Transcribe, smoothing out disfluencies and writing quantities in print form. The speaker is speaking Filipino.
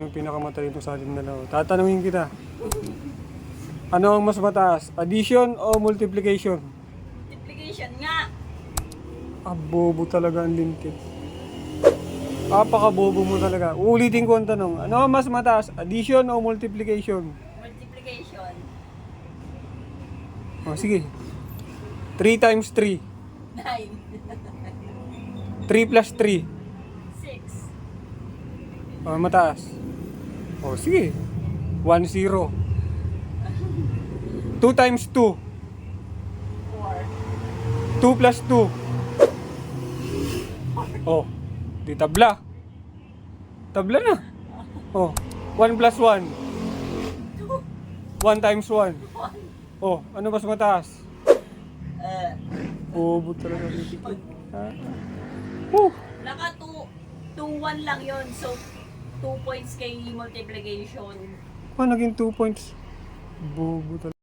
Yung pinakamatalino sa atin dalawa. Tatanungin kita. Ano ang mas mataas? Addition o multiplication? Multiplication nga. Bobo talaga ang lintik. Apaka-bobo mo talaga. Uulitin ko ang tanong. Ano ang mas mataas? Addition o multiplication? Multiplication. Sige. 3 times 3. 9. 3 plus 3. 6. Mataas. Sige. 1, 0. 2 times 2. 4. 2 plus 2. Di tabla. Tabla na. 1 plus 1. 1 times 1. Ano mas mataas? Bobo talaga. Naka 2-1 lang yun. So, 2 points kay multiplication. Naging 2 points. Bobo talaga.